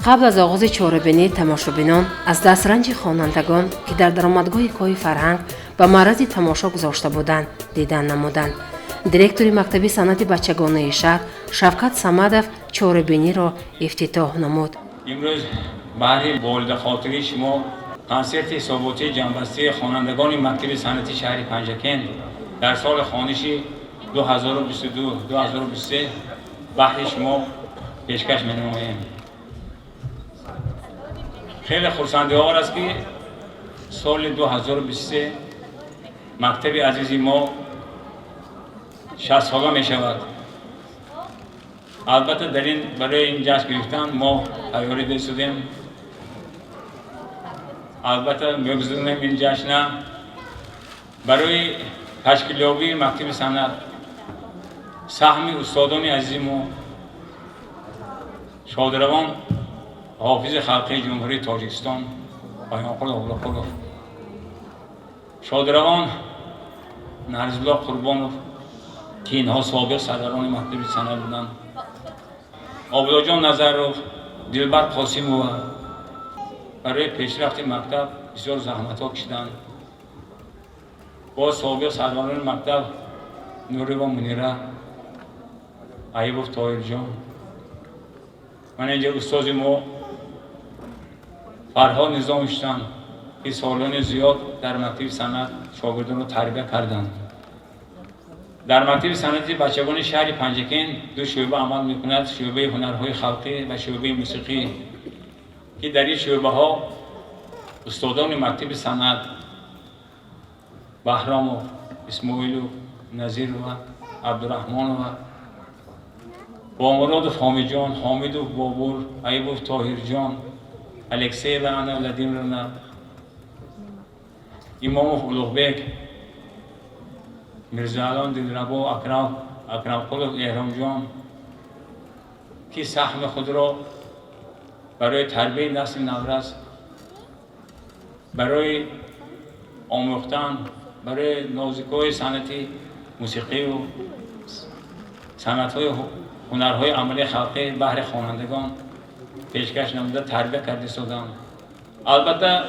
قبل از آغاز چهاره‌بینی تماشابینان از دسترنج خوانندگان که در درآمدگاه کاخ فرهنگ به معرض تماشا گذاشته بودند دیدن نمودند. دیرکتور مکتب صنعت بچگانه شهر شفقت صمدов چهاره‌بینی را افتتاح نمود. امروز برای والد خاطری شما کنسرت حساباتی جنبسته خوانندگان مکتب صنعتی شهر پنجکن در سال خوانشی 2022-2023 بهر شما پیشکش می‌نماییم. خیلی خرسنده‌آور است که سال 2023 مکتب عزیزی ما 60 ساله می شود. البته برای این جشن گرفتن ما تیاری داشتیم. البته می‌گذاریم این جشن برای تشکیلیابی مکتب صنعت سهم استادان عزیز ما شادروان حافظ خلقی جمهوری تاجیکستان پیام‌آور اولخولوف، شادروان نرزالله قربانوف که اینها سابق سرداران مکتب صنعت بودند، عبدالله نظرов، دلبر قاسمova برای پیشرفت مکتب بسیار زحمت‌ها کشیدند. با سابق سرداران مکتب نوری و منیره، ایوب طاهر جان، من اینجا استاد ما فرهاد نظامشتن که سالان زیاد در مکتب صنعت شاگردان را تربیت کردند. در مکتب صنعتی بچگان شهر پنجکن دو شعبه عمل می‌کند، شعبه هنرهای خلقی و شعبه موسیقی که در این شعبه‌ها استادان مکتب صنعت بهرامov، اسماعیلov، نظیرov، عبدالرحمنov، بامرادov حامدجان، حامدov بابور، ایوب طاهر جان، الکسیو انا ولادیمیرونا، امامov اولوغبek، میرزاعلان دلربا، اکرم‌قلوف احرامجان که سهم خود را برای تربیت نسل نورس، برای آموختن، برای نوزک‌های صنعتی موسیقی و صنعت‌های هنرهای عملی خلقی بهر خوانندگان پیشکش نموده تربیت کرده شدند. البته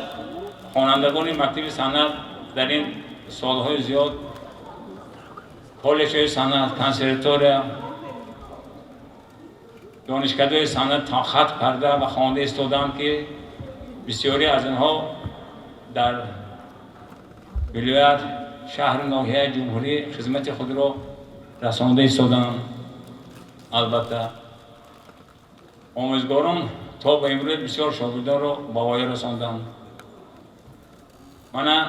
خوانندگان مکتب صنعت در این سالهای زیاد کالج‌های صنعت، کنسرواتوار، دانشکده‌های صنعت خط کرده و خوانده ایستادند که بسیاری از اینها در ولایت شهر ناحیه جمهوری خدمت خود را رسانده ایستادند. البته آموزگاران تا به امروز بسیار شاگردان را به پایان رساندند. من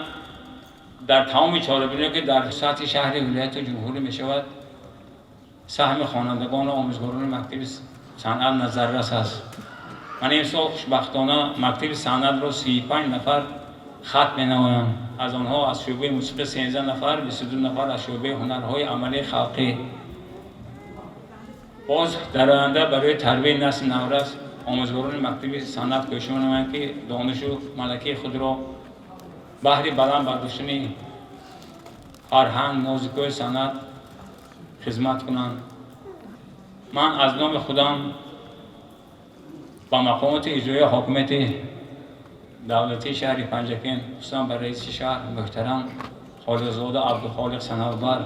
در تمام چهاره‌بینی که در سطح شهر ولایت جمهوری می شود سهم خوانندگان و آموزگاران مکتب صنعت نظررس است. من امسال خوشبختانه مکتب صنعت را 35 نفر خط می نمایم. از آنها از شعبه موسیقی 13 نفر، 22 نفر از شعبه هنرهای عملی خلقی. باز در آینده برای تربیت نسل نورس آموزگاران مکتب صنعت کوشش می‌نمایند که دانش و ملکه خود را بهر بلند برداشتن فرهنگ موسیقی صنعت خدمت کنند. من از نام خودم با مقامات اجرایی حاکمیت دولتی شهر پنجکن خصوصا به رئیس شهر محترم خالقزاده عبدالخالق صنعتور،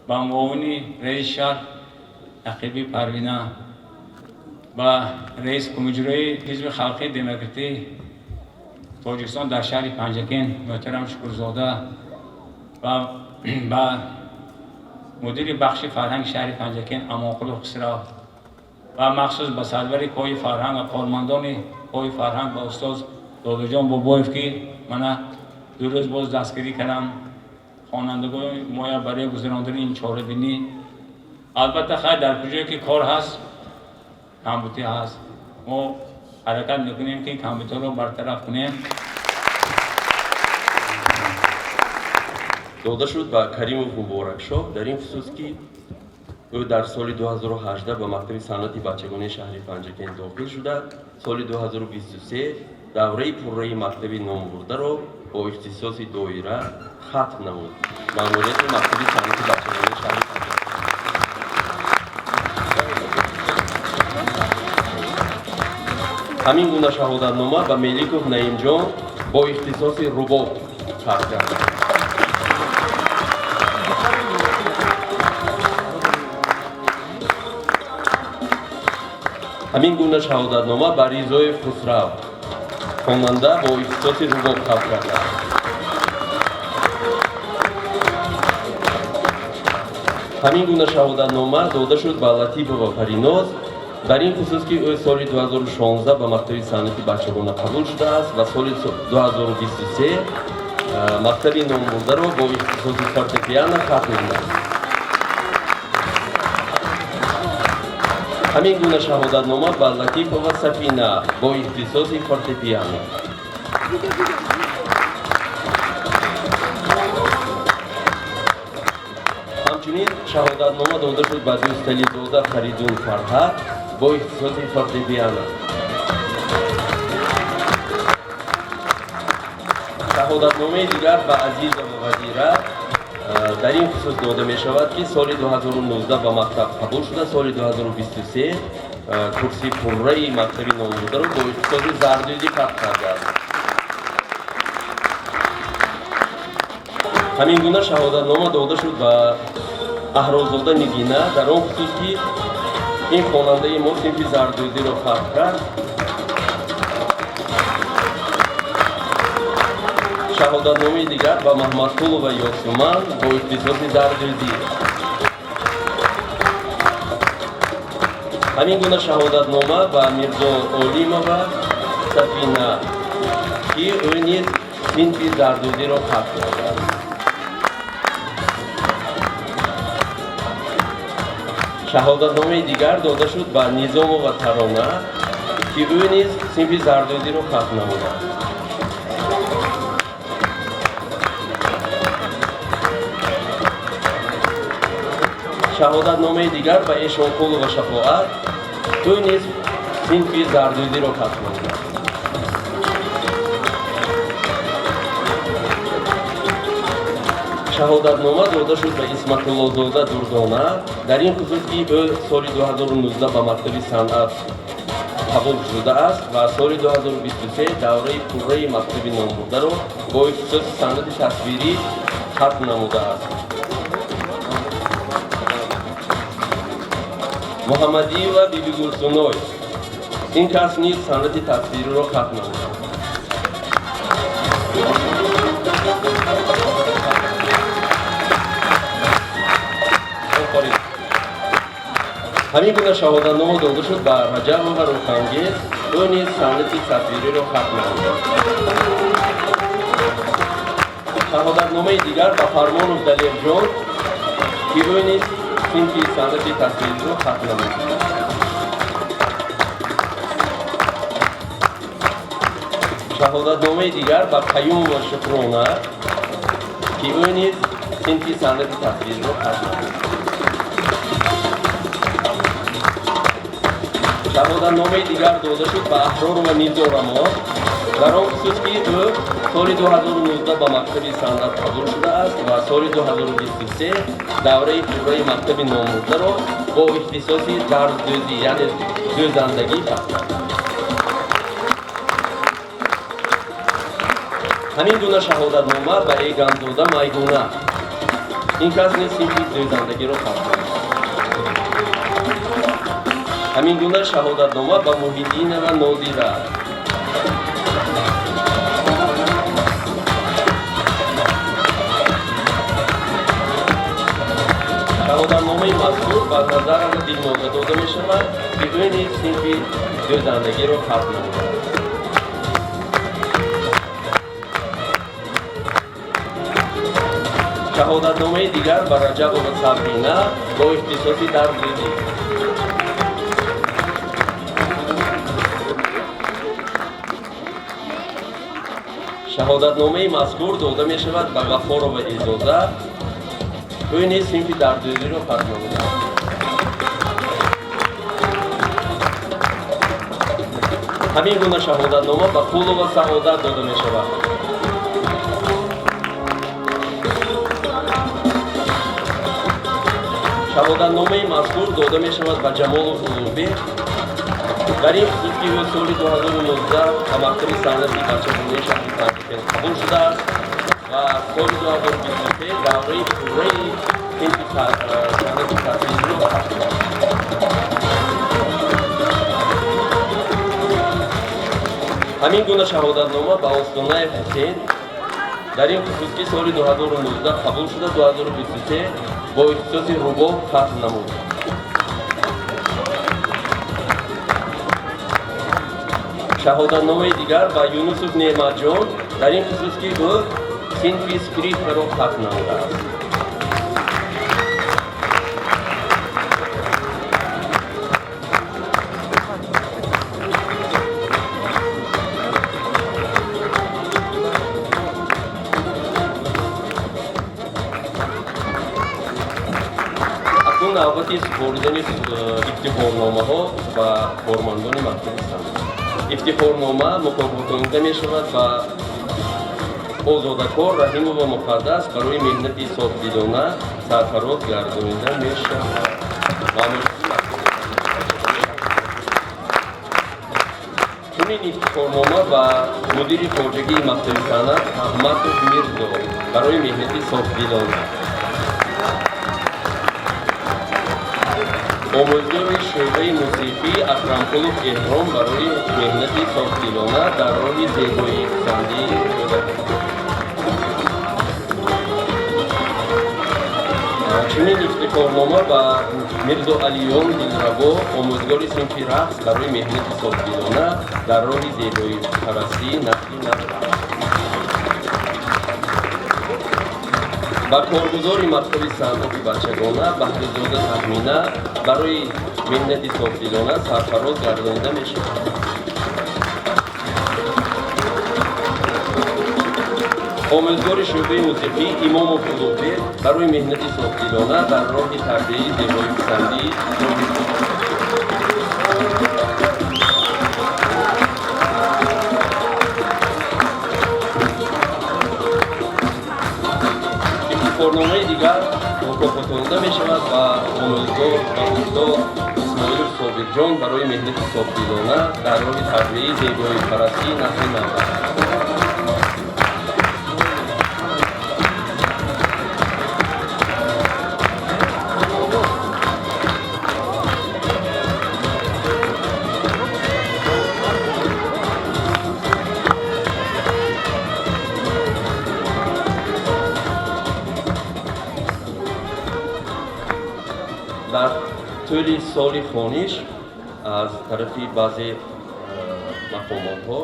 با معاون رئیس شهر نقیبی پروینه و رئیس کمیته حزب خلقی دموکراتی تاجیکستان در شهر پنجکن محترم شکرزاده و مدیر بخش فرهنگ شهر پنجکن امانقلوف خسرو و مخصوص به سرور کاخ فرهنگ و کارمندان کاخ فرهنگ و استاد داداجان بابایف که من دو روز باز دستگیری کردم خوانندگان ما برای گذراندن این چهاره‌بینی. البته خیلی در کجایی که کار هست کمبودی هست، ما حرکت میکنیم که این کمبودی رو برطرف کنیم. داده شد به کریمov مبارکشاه در این خصوص که او در سال 2018 به مکتب صنعتی بچگانه شهر پنجکن داخل شده. سال 2023 دوره پره‌ای مکتب نامبرده را با اختصاص دایره ختم نمود. ماموریت مکتب صنعتی بچگانه شهر پنجکن. ҳамин гуна шаҳодатнома ба Меликов Наимҷон бо ихтисоси рубоб чап гардид. ҳамин гуна шаҳодатнома ба Ризоев Хусрав хонанда бо ихтисоси рубоб чап гардид. ҳамин гуна шаҳодатнома дода шуд ба Латипова Париноз дар ин хусус ки ӯ соли 2016 ба мактаби санъати бачагона қабул шудааст ва соли 2023 мактаби номбурдаро бо ихтисоси фортепиано хатм намудааст. ҳамин гуна шаҳодатнома ба Латипова Сафина бо ихтисоси фортепиано. ҳамчунин шаҳодатнома дода шуд ба Дӯстализода Фаридун Фарҳад бо ихтисоси фортепиано. шаҳодатномаи дигар ба Азизова Вазира дар ин хусус дода мешавад ки соли 2019 ба мактаб қабул шуда, соли 2023 курси пурраи мактаби номбурдаро бо ихтисоси зардӯзӣ фарқ кардааст. ҳамин гуна шаҳодатнома дода шуд ба Аҳрозода Нигина дар он хусус ки ин хонандаи мо синфи зардӯзиро фарқ кард. шаҳодатномаи дигар ба Маҳмадқулова Ёсуман бо ихтисоси зардӯзӣ. ҳамин гуна шаҳодатнома ба Мирзо Олимова Сафина ки ӯ низ синфи зардӯзиро фарқ кард. шаҳодатномаи дигар дода шуд ба Низомова Тарона ки ӯ низ синфи зардӯзиро хатм намудааст. шаҳодатномаи дигар ба Эшонқулова Шафоат ӯ низ синфи зардӯзиро хатм намудааст. шаҳодатнома дода шуд ба Исматуллозода Дурдона дар ин хусус ки ӯ соли 2019 ба мактаби санъат қабул шудааст ва соли 2023 давраи пурраи мактаби номбурдаро бо ихтисоси санъати тасвирӣ хатм намудааст. Муҳаммадиева Бибигулсуной ин кас низ санъати тасвириро хатм намудааст. ҳамин гуна шаҳодатнома дода шуд ба Раҷабова Рӯхангез ӯ низ санъати тасвириро хатм намудааст. шаҳодатномаи дигар ба Фармонов Далерҷон ки ӯ низ синфи санъати тасвириро хатм намудааст. шаҳодатномаи дигар ба Қаюмова Шукрона ки ӯ низ синфи санъати тасвириро хатм намудааст. шаҳодатномаи дигар дода шуд ба Аҳророва Низорамон дар он хусус ки ӯ соли 2019 ба мактаби санъат қабул шудааст ва соли 2023 давраи пурраи мактаби номбурдаро бо ихтисоси дарздӯзӣ яъне дӯзандагӣ фарқ кард. ҳамин гуна шаҳодатнома ба Эгамзода Майгуна ин кас низ синфи дӯзандагиро фарқ кард. ҳамин гуна шаҳодатнома ба Муҳиддинова Нодира. шаҳодатномаи мазкур ба Назарова Дилноза дода мешавад ки ӯ низ синфи дӯзандагиро хатм намудааст. шаҳодатномаи дигар ба Раҷабова Сабрина бо ихтисоси дарздӯзӣ. шаҳодатномаи мазкур дода мешавад ба Ғафорова Эзоза ӯ низ синфи дарздӯзиро хатм намудааст. ҳамин гуна шаҳодатнома ба Қулова Саодат дода мешавад. шаҳодатномаи мазкур дода мешавад ба Ҷамолов Улуғбек дар ин хусус ки ӯ соли 2019 ба мактаби санъати бачагонаи шаҳри Панҷшир қабул шудааст ва соли 2023 давраи пурраи синфи санъати таҳсилиро хатм ҳамин гуна шаҳодатнома ба остонаи ҳусейн дар ин хусус ки соли 2019 қабул шуда 2023 бо ихтисоси рубоб хатм намуд. шаҳодатномаи дигар ба Юнусов Неъматҷон дар ин хусус ки ӯ синфи скрипкаро хатм намудааст. навбати супоридани ифтихорномаҳо ба кормандони мактаби санъат. ифтихорнома мукофотонида мешавад ба озодакор Раҳимова Муқаддас барои меҳнати софдилона сарфароз гардонида мешавад. чунин ифтихорнома ба мудири хоҷагии мактаби санъат Аҳмадов Мирзо барои меҳнати софдилона, омӯзгори шӯъбаи мусиқӣ Акрамқулов Эҳром барои меҳнати софдилона дар роҳи зебоиписандии чунин ифтихорнома ба Мирзо Алиён Дилраво омӯзгори синфи рақс барои меҳнати софдилона дар роҳи зебоипарастӣ нақли наврад. ба коргузори мактаби санъати бачагона Баҳризода Таҳмина барои меҳнати софдилона сарфароз гардонида мешавад. омӯзгори шӯъбаи мусиқӣ Имомов Улуғбек барои меҳнати софдилона дар роҳи тарбияи зебоиписандӣ ифтихорномаи дигар мукофотонида мешавад ба омӯзгор ба устод Исмоилов Собирҷон барои меҳнати софдилона дар роҳи тарбияи зебоипарастӣ нақли наврад. дар тӯли соли хониш аз тарафи баъзе мақомотҳо,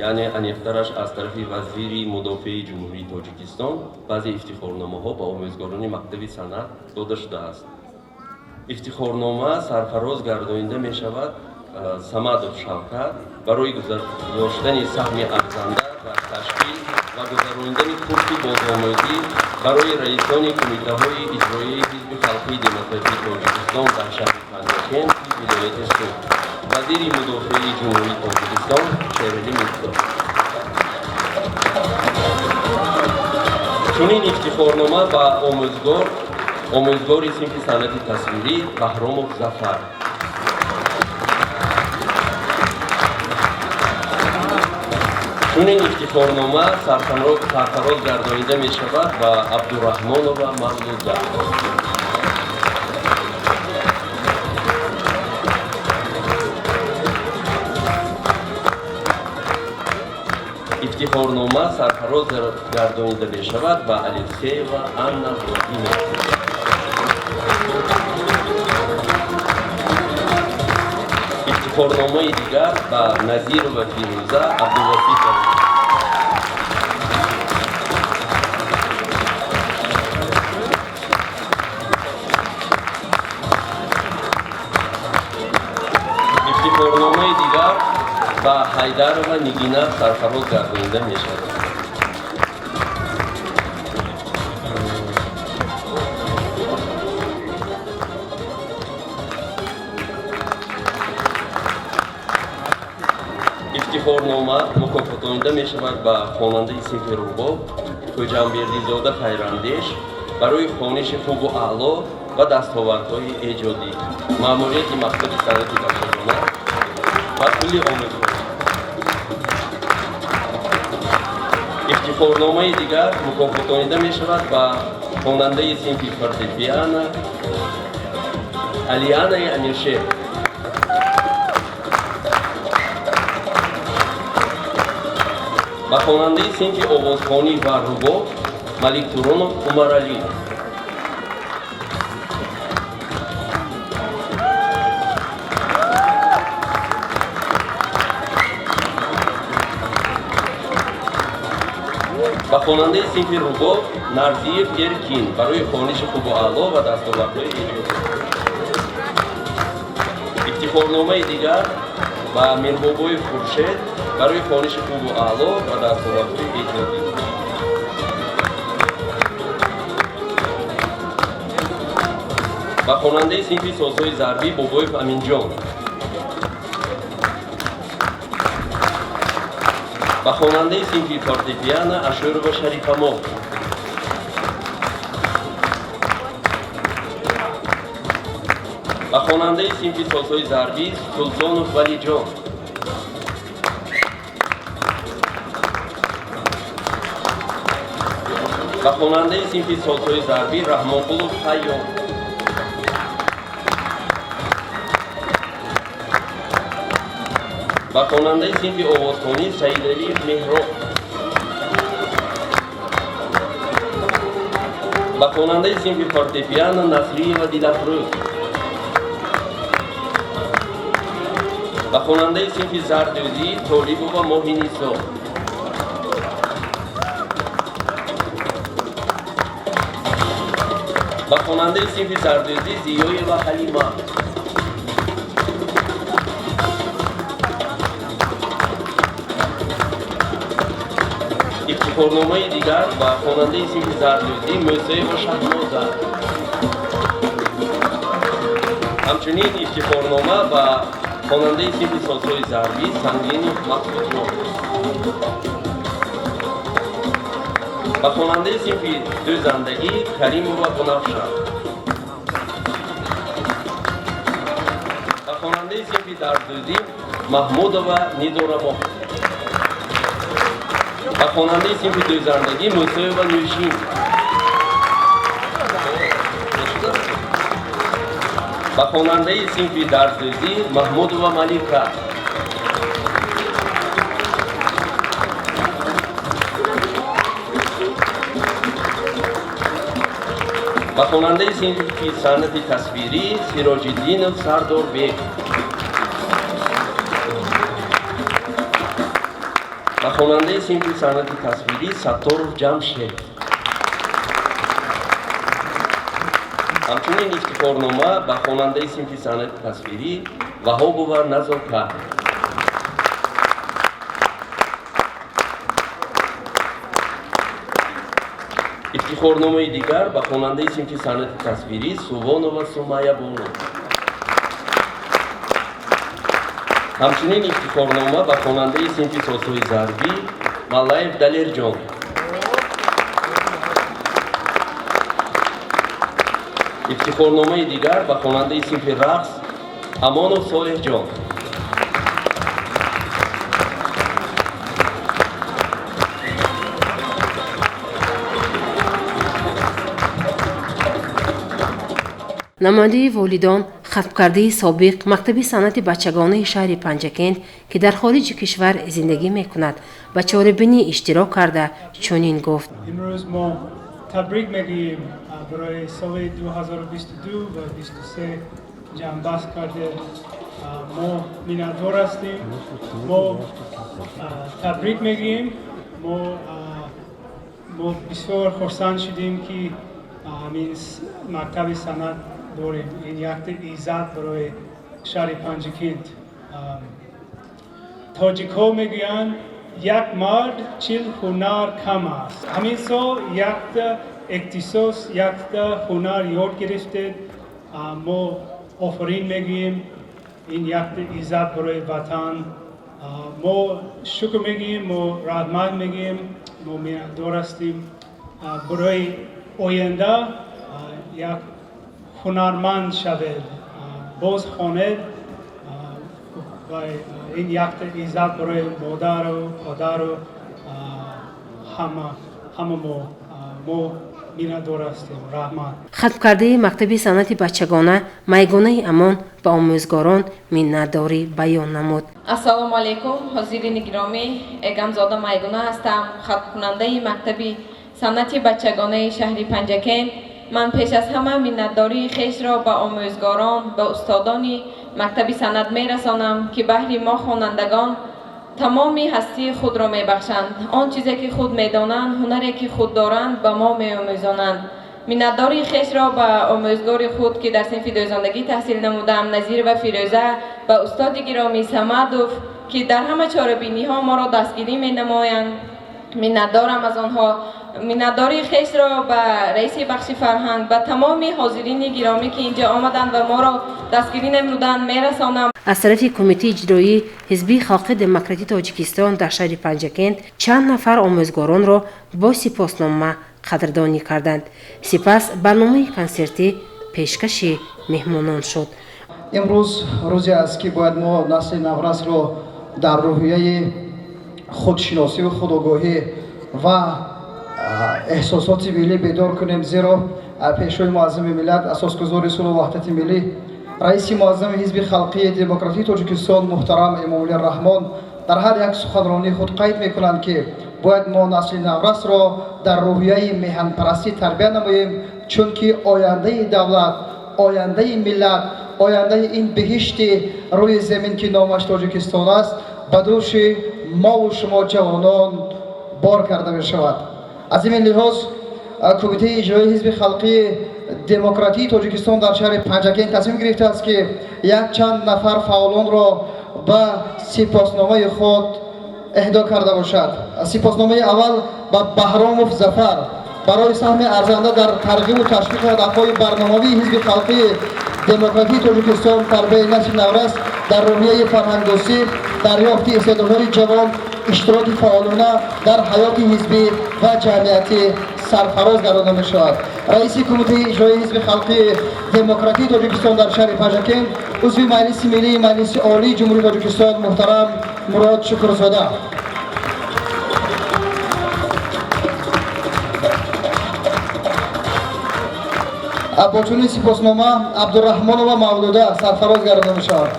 яъне аниқтараш аз тарафи вазири мудофиаи ҷумҳурии Тоҷикистон баъзе ифтихорномаҳо ба омӯзгорони мактаби санъат дода шудааст. ифтихорнома сарфароз гардонида мешавад Самадов Шавкат барои гузароштани саҳми арзанда дар ташкил ва гузарондани курси бозомӯзӣ барои раисони кумитаҳои иҷроии ҳизби халқии демократии Тоҷикистон дар шаҳри Панҷшир вилояти Суд, вазири мудофиаи ҷумҳурии Тоҷикистон Шерали Мирзо. чунин ифтихорнома ба омӯзгори синфи санъати тасвирӣ Баҳромов Зафар. чунин ифтихорнома сарфароз гардонида мешавад ба Абдураҳмонова Мавлуда. ифтихорнома сарфароз гардонида мешавад ба Алексеева Анна Владимировна. ифтихорномаи дигар ба Назирова Фирӯза Абдулваситова. ифтихорномаи дигар ба Ҳайдарова Нигина сарфароз гардонида мешавад. ифтихорнома мукофотонида мешавад ба хонандаи синфи рубоб Хоҷамбердизода Хайрандеш барои хониши хубу аъло ва дастовардҳои эҷодӣ. маъмурияти мактаби санъати бачагона و کلی آموزش. افتخارنامه دیگر مکافاتانیده می شود با خواننده صنف فورتپیانو علیانا امیرشیر. با خواننده صنف آوازخوانی و رباب ملک تورونов عمرعلی. با خواننده صنف رباب нарзиев еркин барои хониши хубу аъло ва дастовардҳои эҷодӣ. ифтихорномаи дигар ба мирбобои хуршед барои хониши хубу аъло ва дастовардҳои эҷодӣ. ба хонандаи синфи созҳои зарбӣ бобоев аминҷон. با خواننده صنف فورتپیانو اشورова شریف‌امو. با خواننده صنف سازهای ضربی سلطانов ولیجان. با خواننده صنف سازهای ضربی رحمانقулов حیام. با خواننده صنف آوازخوانی سعیدعلی مهراب. با خواننده صنف فورتپیانو نصریeva دلافروز. با خواننده صنف زردوزی طالبova موهینیسا. با خواننده صنف زردوزی زیویeva حلیما. افتخارنامه دیگر با خواننده صنف زردوزی موسیeva شهنازا. همچنین افتخارنامه با خواننده صنف سازهای ضربی سنگینov مقصودجون. با خواننده صنف دوزندگی کریمova بنفشه. با خواننده صنف دردوزی محمودова نидорабо. با خواننده صنف دوزندگی موسیeva نوشین. با خواننده صنف دردوزی محمودова ملیکا. با خواننده صنف صنعت تصویری سیراج‌الدینov سرداربек. با خواننده صنف صنعت تصویری сатторов ҷамшед. همچنین افتخارنامه با خواننده صنف صنعت تصویری وهابова назока. افتخارنامه دیگر با خواننده صنف صنعت تصویری сувонова сумайя боно. همچنین افتخارنامه با خواننده صنف سازهای ضربی малаев далерҷон. افتخارنامه دیگر با خواننده صنف رقص امانov صالحجان. намояндаи волидон хатмкардаи собиқ мактаби санъати бачагонаи шаҳри панҷакент ки дар хориҷи кишвар зиндагӣ мекунад ба чорабинӣ иштирок карда чунин гуфт: имрӯз мо табрик мегӯем барои соли 2022 ва 23 ҷамъбаст карде. мо миннатдор ҳастем. мо табрик мегӯем. мо бисёр хурсанд шудем ки ҳамин мактаби санъат дорем. ин якта иззат барои шаҳри панҷакент. тоҷикҳо мегӯянд як мард 40 ҳунар кам аст. ҳамин сол якта иқтисос, якта ҳунар ёд гирифтед. мо офарин мегӯем. ин якта иззат барои ватан. мо шукр мегӯем, мо раҳмат мегӯем. мо миннатдор ҳастем. барои оянда як ҳунарманд шавед, боз хонед, و این یخت عزت برای مادر و پدر و همه ما میندار هستیم. رحمت. ختم کرده مکتب صنعت بچگانه میگونه امان به آموزگاران منتداری بیان نمود. السلام علیکم حاضرین گرامی، اگمزاده میگونه هستم، ختم کننده مکتب صنعت بچگانه شهر پنجکین. من پیش از همه منتداری خویش را به آموزگاران، به استادان مکتب صنعت میرسانم که بهر ما خوانندگان تمامی هستی خود را میبخشند. آن چیزی که خود میدانند، هنری که خود دارند به ما میآموزانند. منتداری خویش را به آموزگار خود که در صنف دویزندگی تحصیل نمودم، نظیر و فیروزه، به استاد گرامی سمدوف که در همه چاره‌بینی ها ما را دستگیری می نمایند منتدارم از آنها. منتداری خویش را به رئیس بخش فرهنگ، به تمامی حاضرین گرامی که اینجا آمدند و ما را دستگیری نمودند میرسانم. از طرف کمیته اجرایی حزب خلق دموکراتیک تاجیکستان در شهر پنجکین چند نفر آموزگاران را با سپاسنامه قدردانی کردند. سپس برنامه کنسرتی پیشکش مهمانان شد. امروز روزی است که باید ما نسل نورس را در روحیه خودشناسی و خودآگاهی و احساسات ملی بیدار کنیم، زیرا پیشوای معظم ملت، اساسگزار صلح و وحدت ملی، رئیس معظم حزب خلقی دموکراتیک تاجیکستان محترم امام علی الرحمن در هر یک سخنرانی خود قید میکنند که باید ما نسل نورس را در روحیه میهن پرستی تربیت نماییم، چون که آینده دولت، آینده ملت، آینده این بهشت روی زمین که نامش تاجیکستان است به دوش ما و شما جوانان بار کرده می شود. از این لحاظ کمیته اجرایی حزب خلقی دموکراتیک تاجیکستان در شهر پنجکین تصمیم گرفته است که یک چند نفر فعالان را به سپاسنامه خود اهدا کرده باشد. سپاسنامه اول به بهراموف ظفر برای سهم ارزنده در ترغیب و تشویق هدفهای برنامه‌ای حزب خلقی دموکراتیک تاجیکستان تربیت نسل نورس در روحیه فرهنگ‌دوستی، دریافت استعدادهای جوان، اشتراک فعالانه در حیات حزبی و جمعیتی سرفراز گردانده می شود. رئیس کمیته اجرایی حزب خلقی دموکراتیک تاجیکستان در شهر پنجکین، عضو مجلس ملی مجلس عالی جمهوری تاجیکستان محترم مراد شکرزاده. با چنین سپاسنامه عبدالرحمن و مولوده سرفراز گردانده می شود.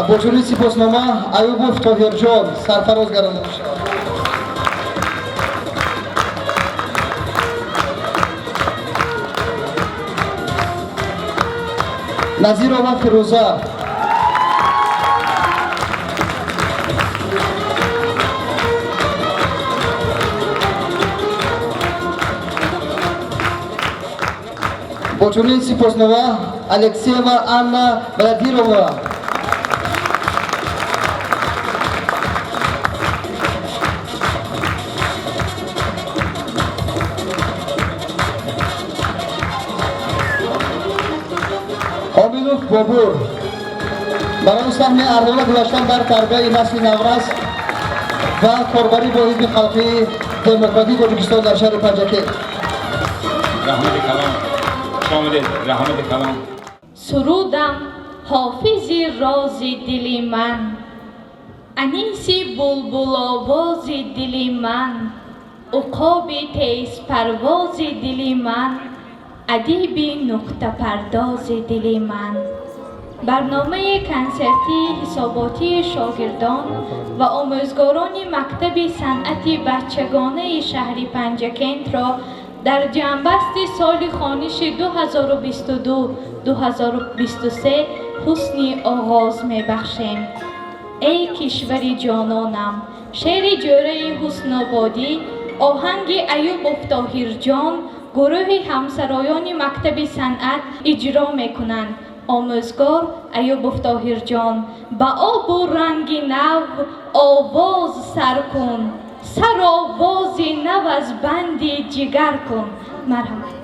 با چنین سپاسنامه ایوبوف طاهرجان سرفراز گردانده می شود. نظیر و فیروزه با چنین سپاسنامه الکسیوا آنا ولادیرووا حامدوف بابور برای سهم ارزان گذاشتن بر تربیت نسل نورس و کاربری با حزب خلقی دموکراتیک تاجیکستان در شهر پنجکین. رحمت کلام شامل رحمت کلام. سرودم حافظ راز دل من، انیس بلبل آواز دل من، عقاب تیز پرواز دل من، ادیب نقطه پرداز دل من. برنامه کنسرتی حساباتی شاگردان و آموزگاران مکتب صنعت بچگانه شهر پنجکین را در جنبست سال خوانش 2022-2023 حسنی آغاز می بخشیم. ای کشور جانانم، شعر جوره حسن آبادی، آهنگ ایوب طاهرجان، گروه همسرایان مکتب صنعت اجرا می کنند. آموزگار ایوب طاهرجان: با آب و رنگ نو آواز سر کن، سر آواز نو از بند جگر کن. مرحمت.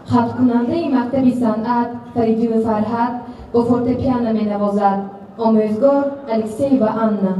خط‌کننده مکتب صنعت فریدون فرهاد با فورتپیانو می‌نوازد. آموزگار الکسی و آنا.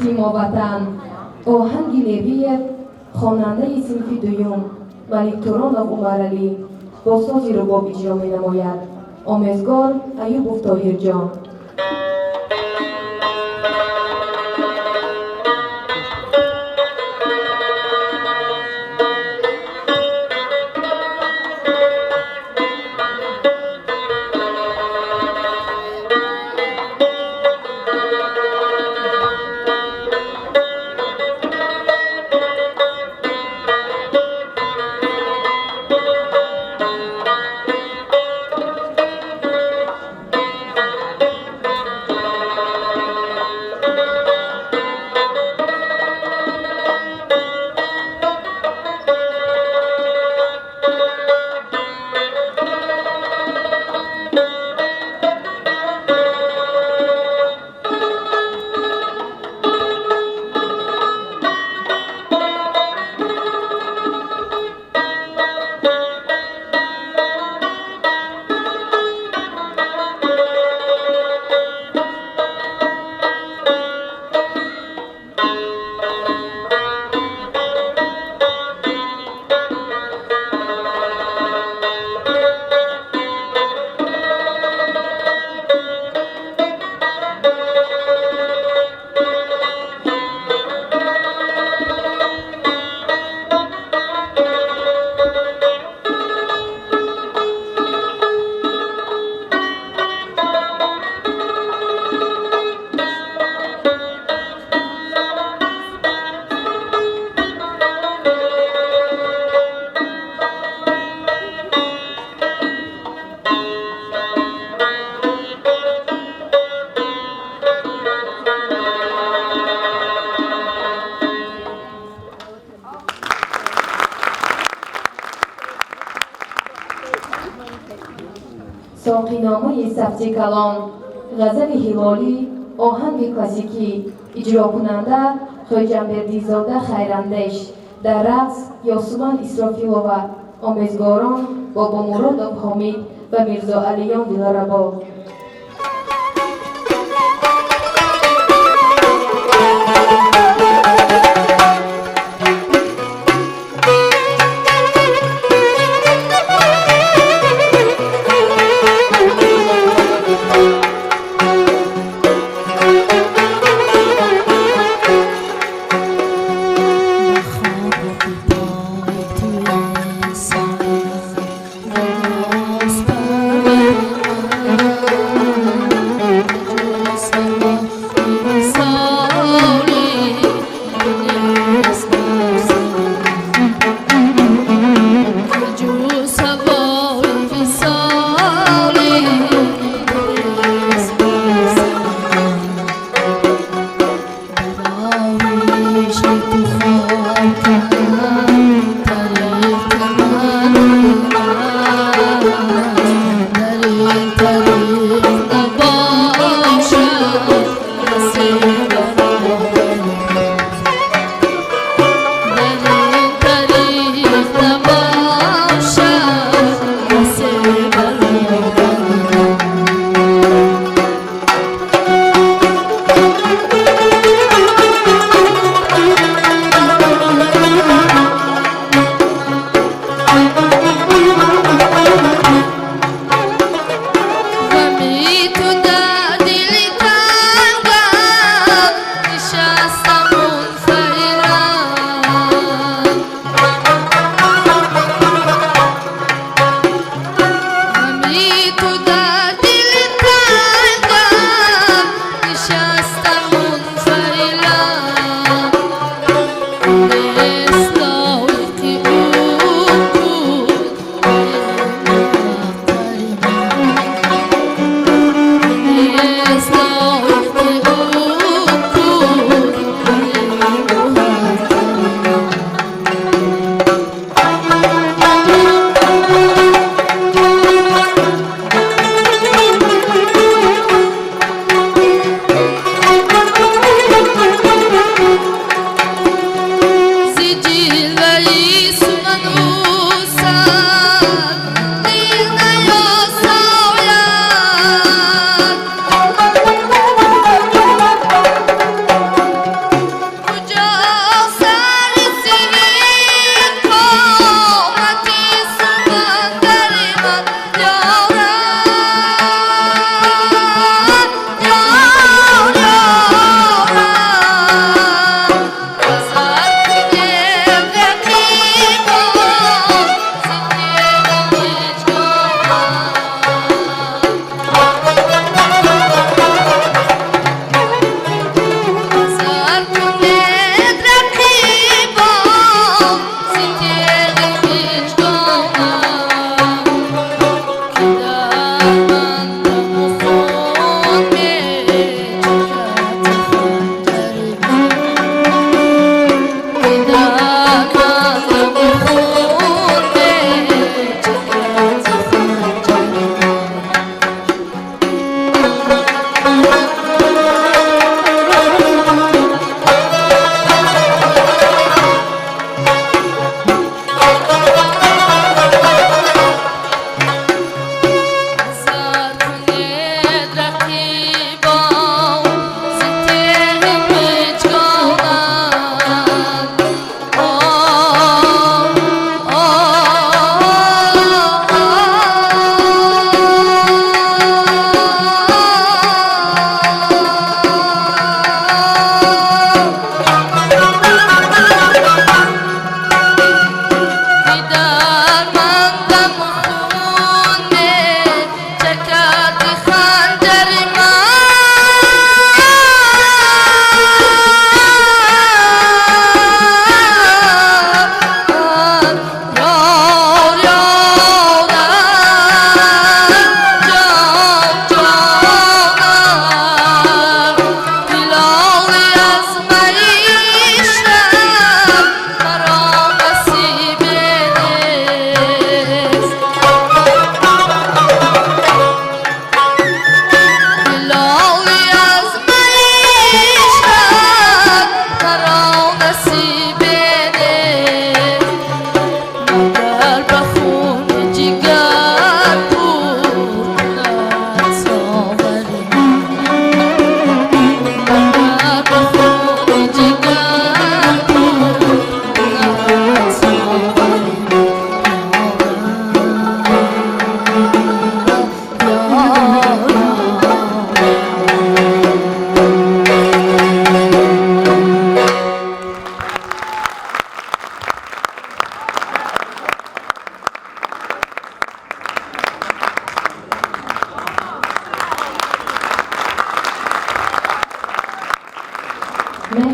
تیم‌وطن آهنگ لیوی خواننده صنف دوم ملک تورانов عمرعلی با ساز رباب اجرا می‌نماید. آموزگار ایوب طاهرجان. ساقینامه سبزی کلام، غزل هلالی، آهنگ کلاسیکی، اجرا کننده خویجنبردیزاده خیراندیش، در رقص یاسمن اسرافیلووا، آموزگاران بابا مراد حامید و میرزا علیان دلربا. Thank you.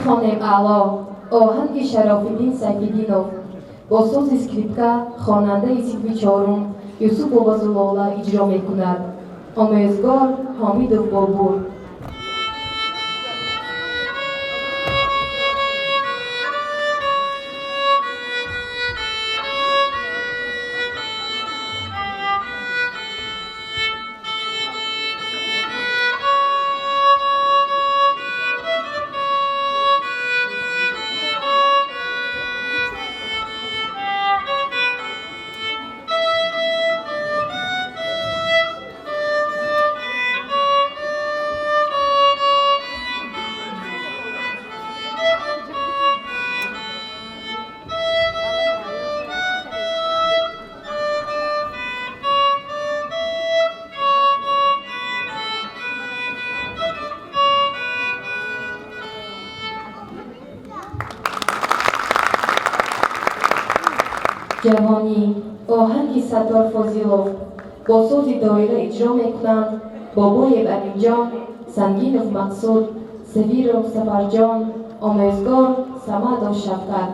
میخوانیم اعلا آهنگ شراف‌الدین سیف‌الدینов با ساز اسکریپکا خواننده صنف چهارم یوسف بابازولالا اجرا میکند. آموزگار حمیدov بابور. جوانی آهنگ ستار فاضلov با ساز دایره اجرا میکنند. بابای امینجان، سنگینov مقصود، سویرov سفرجان، آموزگار صمد شفقت.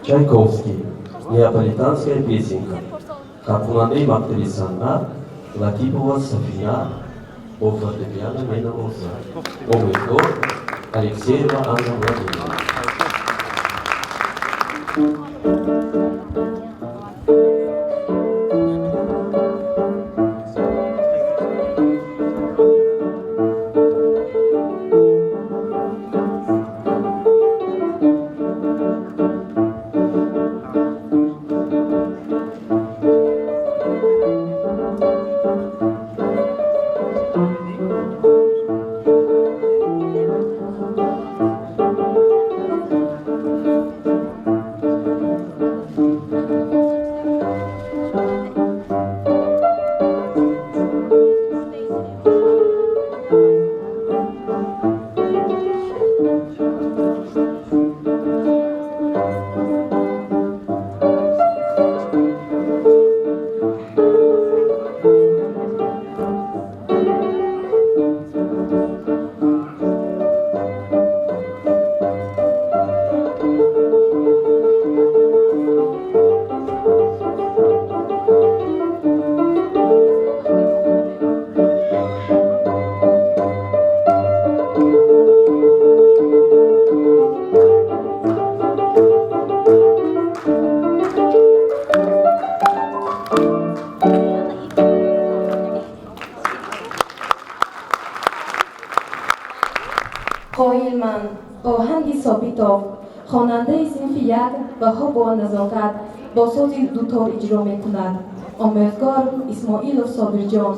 Чайковский. Неаполитанская песенка. Хакунанды Мактаби Санна, Латипова София, по фортепиано Мена Мурза. Омыгор Алексеева Анна Владимировна. کتاب خواننده صنف یک بها با نزاکت با ساز دوتار اجرا میکند. آموزگار اسماعیلوف صابرجان.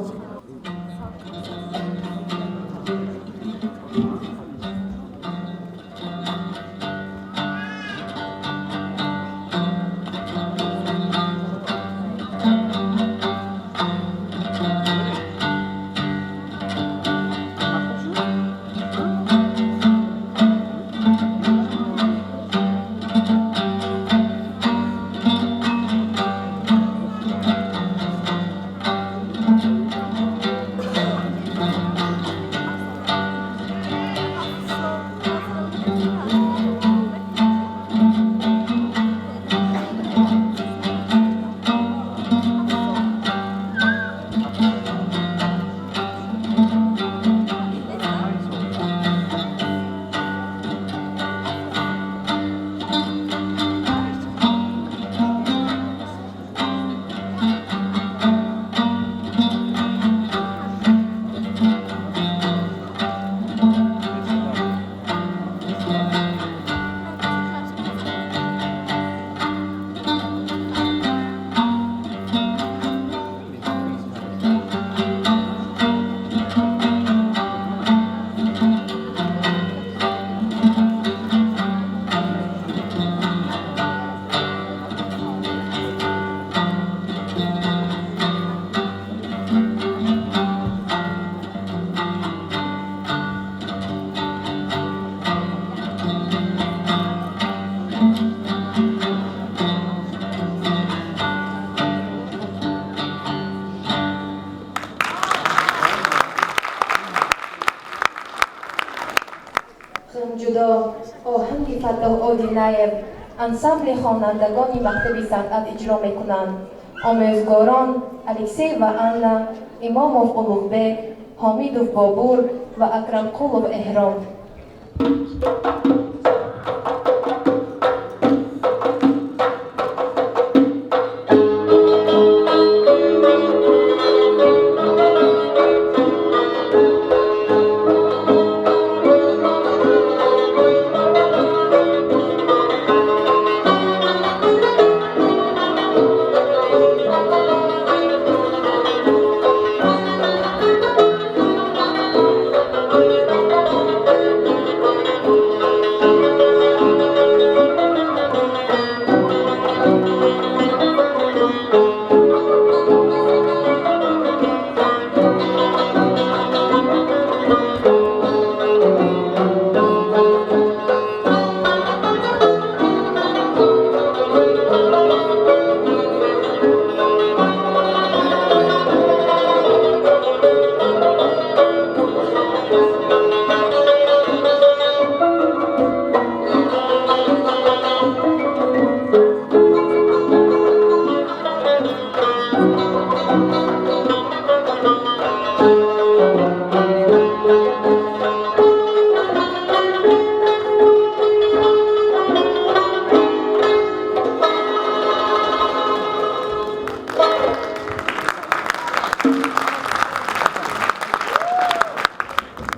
جدا آهنگ فتح آدینایب انسامبل خوانندگان مکتب صنعت اجرا میکنند. آموزگاران الکسی و آنا، اماموف اولوغبک، حمیدوف بابور و اکرم قولوف احرام.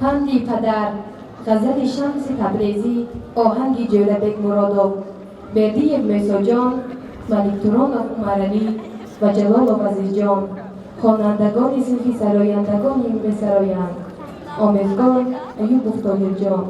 پندی پدر، غزل شمس تبریزی، آهنگ جوربک مرادov، بردیف میساجان، ملک تورانوف عمرعلی و جلالوف عزیزجان. خوانندگان صنف سرایندگان میسرایند. آموزگار ایوب طاهرجان.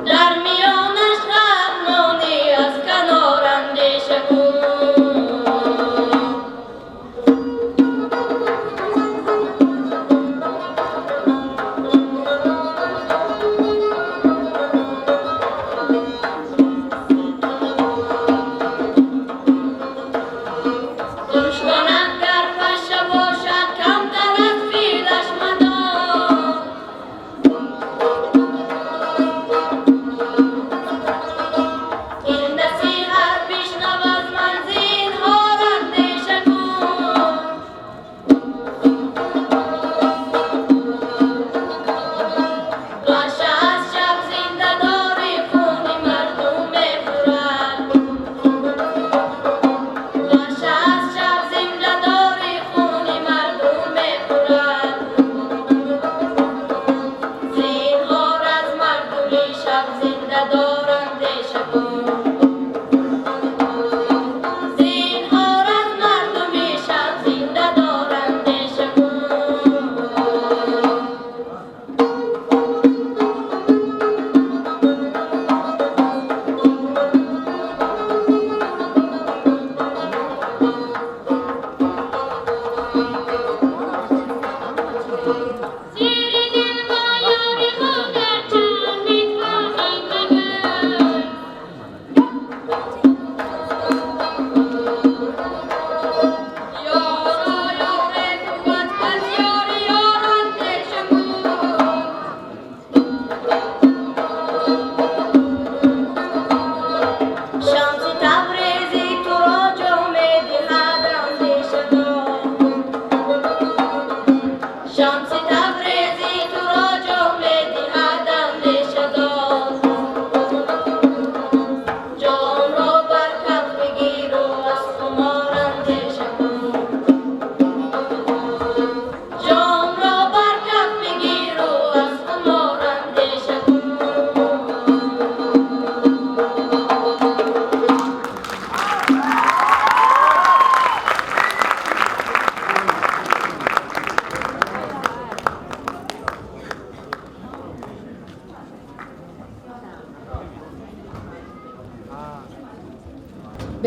در میانش قهرمانی از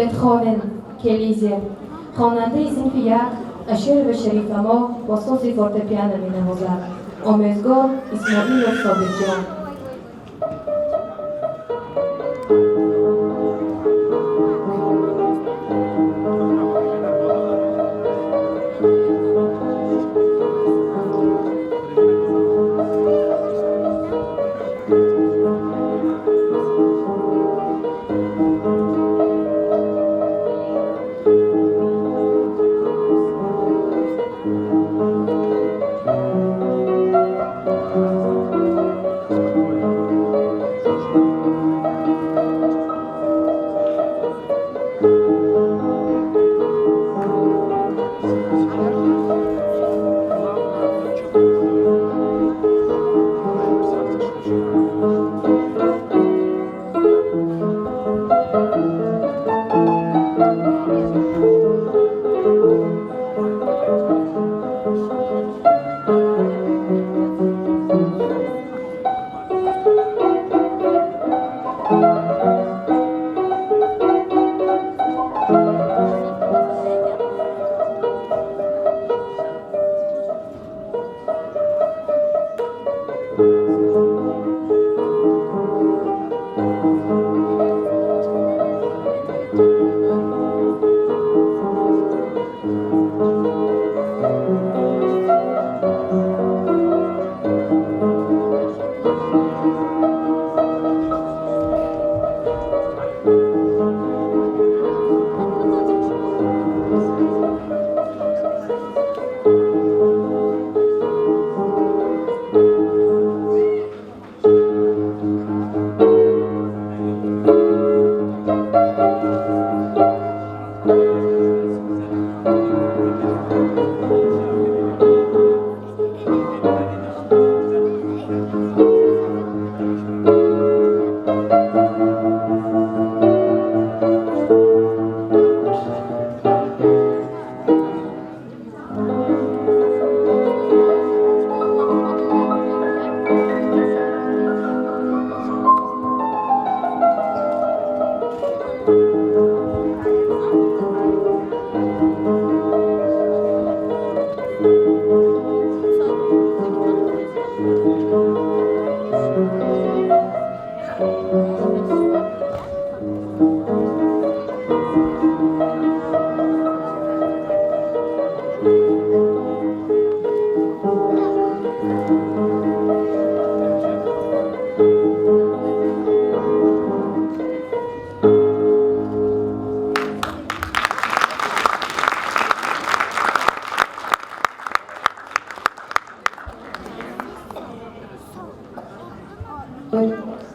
بتخوون کلیزه خواننده صنف یک اشعار به شریف ما با ساز فورتپیانو می‌نوازد. آموزگار اسماعیل ثابت‌جان.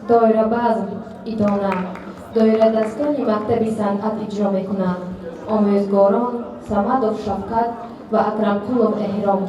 دایره بزم ایدانه دایره دستانی مکتب صنعت اجرا میکنند. آموزگاران صمدوف شفقت و اکرمقولوف احرام.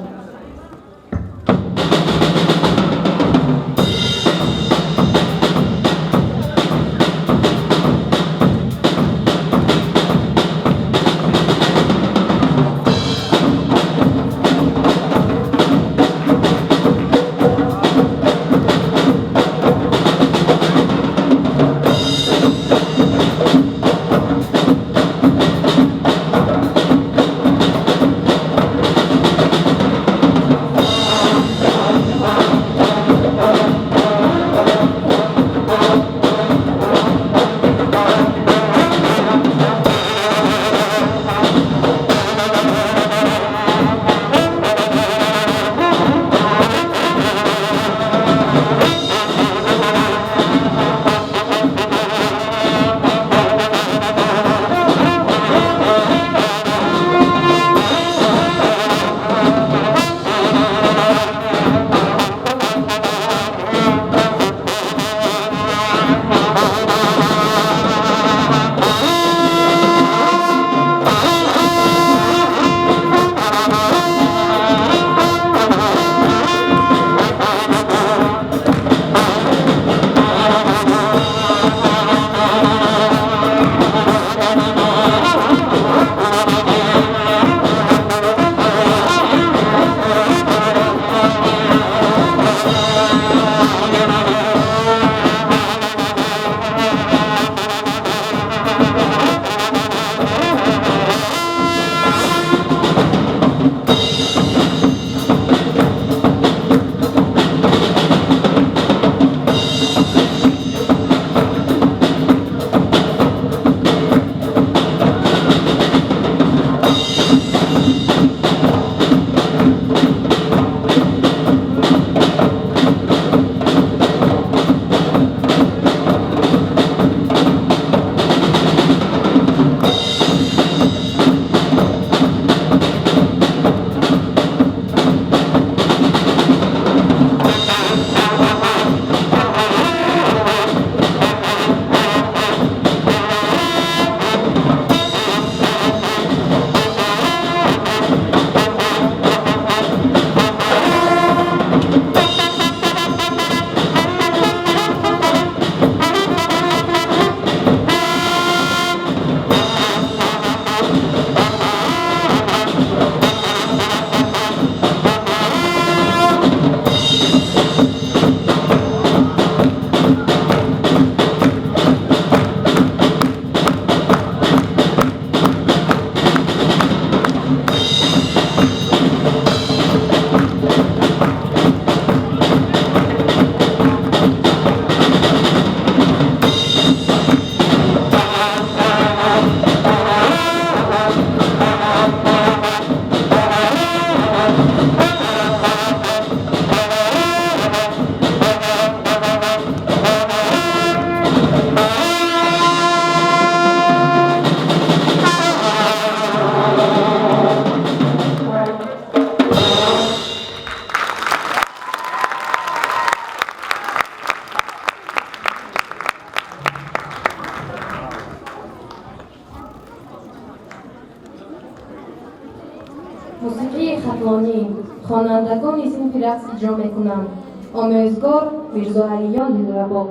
موسیقی خطلانی خوانندگان صنف رقص اجرا میکنند. آموزگار میرزا علیان دلربا.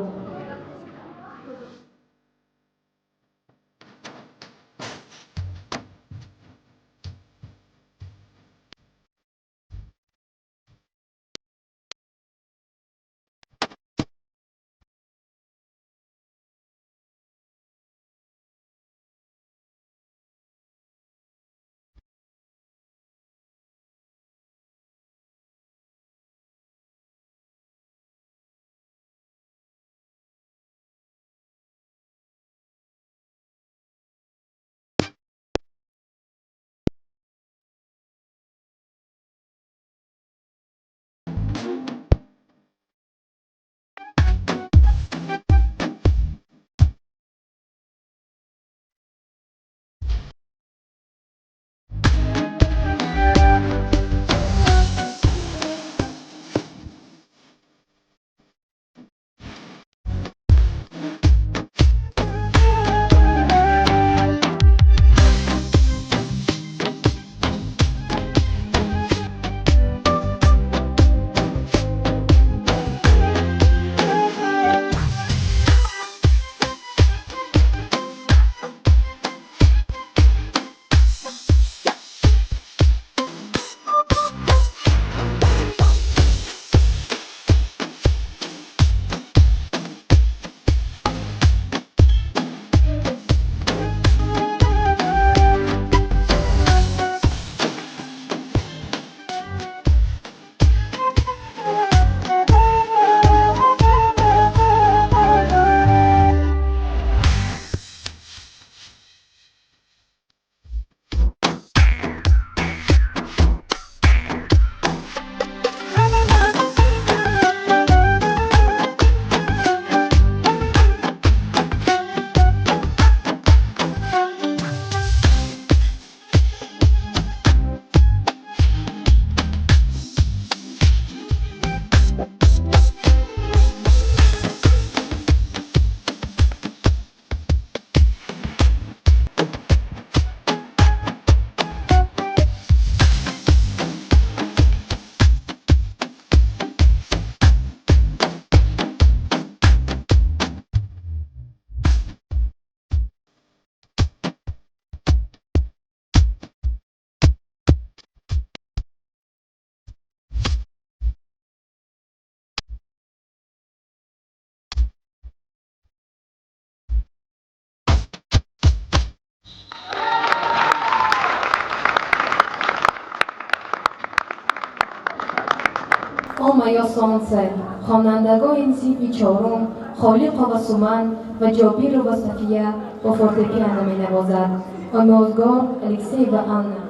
آمایا سانسه خوانندگان این صنف چهارم خالق و سومن و جابیر و صفیه با فورتپیانو می نوازد. آموزگار الکسی و آنا.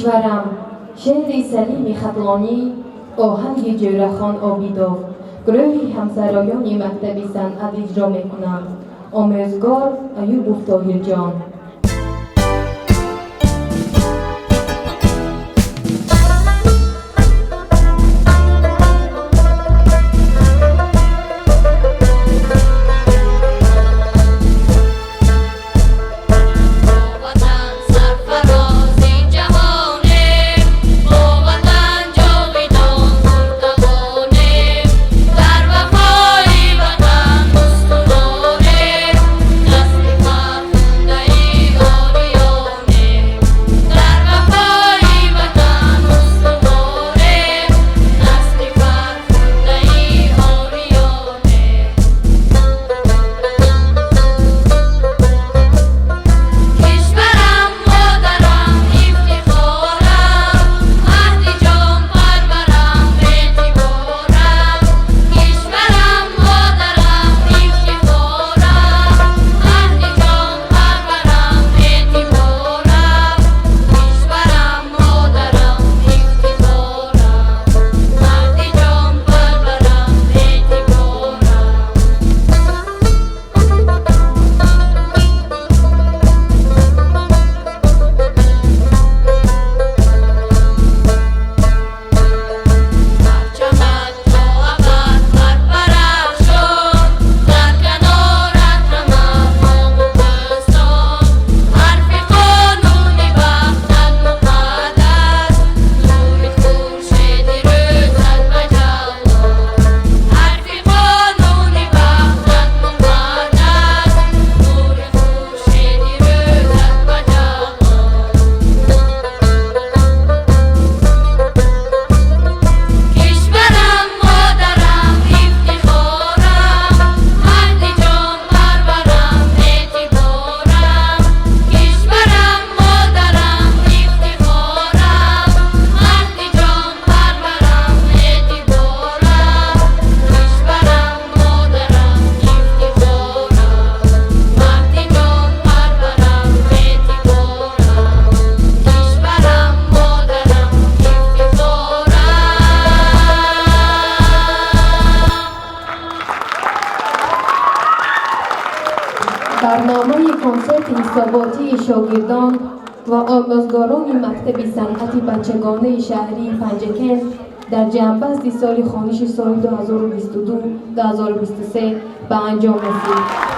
کشورم شعر سلیم خطلانی آهنگ جورخان آبیدو گروه همسرایان مکتب صنعت اجرا میکنم آموزگار ایوب طاهر جان برنامه کنسرت حساباتی شاگردان و آموزگاران مکتب صنعت بچگانه شهری پنجکن در جنبست سال خوانش سال 2022-2023 به انجام رسید.